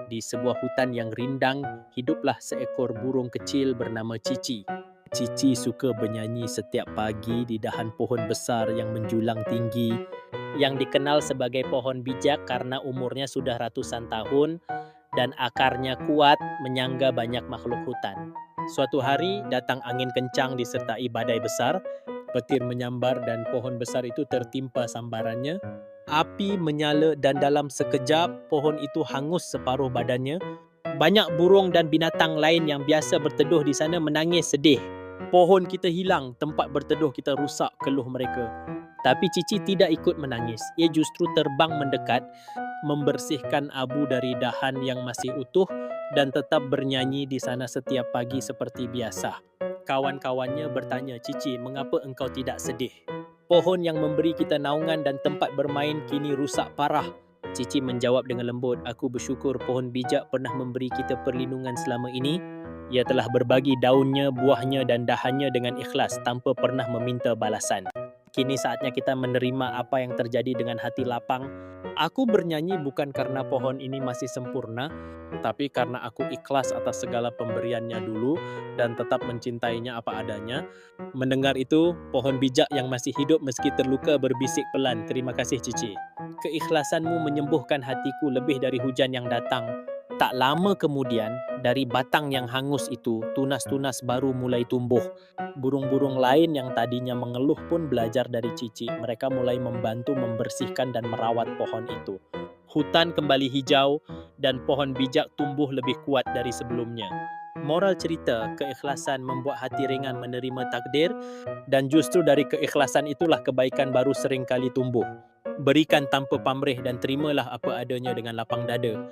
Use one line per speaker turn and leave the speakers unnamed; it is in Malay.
Di sebuah hutan yang rindang, hiduplah seekor burung kecil bernama Cici. Cici suka bernyanyi setiap pagi di dahan pohon besar yang menjulang tinggi, yang dikenal sebagai pohon bijak karena umurnya sudah ratusan tahun dan akarnya kuat menyangga banyak makhluk hutan. Suatu hari datang angin kencang disertai badai besar, petir menyambar dan pohon besar itu tertimpa sambarannya. Api menyala dan dalam sekejap pohon itu hangus separuh badannya. Banyak burung dan binatang lain yang biasa berteduh di sana menangis sedih. Pohon kita hilang, tempat berteduh kita rusak, keluh mereka. Tapi Cici tidak ikut menangis. Ia justru terbang mendekat, membersihkan abu dari dahan yang masih utuh dan tetap bernyanyi di sana setiap pagi seperti biasa. Kawan-kawannya bertanya, "Cici, mengapa engkau tidak sedih? Pohon yang memberi kita naungan dan tempat bermain kini rusak parah." Cici menjawab dengan lembut, "Aku bersyukur pohon bijak pernah memberi kita perlindungan selama ini. Ia telah berbagi daunnya, buahnya dan dahannya dengan ikhlas tanpa pernah meminta balasan. Kini saatnya kita menerima apa yang terjadi dengan hati lapang. Aku bernyanyi bukan karena pohon ini masih sempurna, tapi karena aku ikhlas atas segala pemberiannya dulu dan tetap mencintainya apa adanya." Mendengar itu, pohon bijak yang masih hidup meski terluka berbisik pelan, "Terima kasih Cici. Keikhlasanmu menyembuhkan hatiku lebih dari hujan yang datang." Tak lama kemudian, dari batang yang hangus itu, tunas-tunas baru mulai tumbuh. Burung-burung lain yang tadinya mengeluh pun belajar dari Cici. Mereka mulai membantu membersihkan dan merawat pohon itu. Hutan kembali hijau dan pohon bijak tumbuh lebih kuat dari sebelumnya. Moral cerita, keikhlasan membuat hati ringan menerima takdir dan justru dari keikhlasan itulah kebaikan baru sering kali tumbuh. Berikan tanpa pamrih dan terimalah apa adanya dengan lapang dada.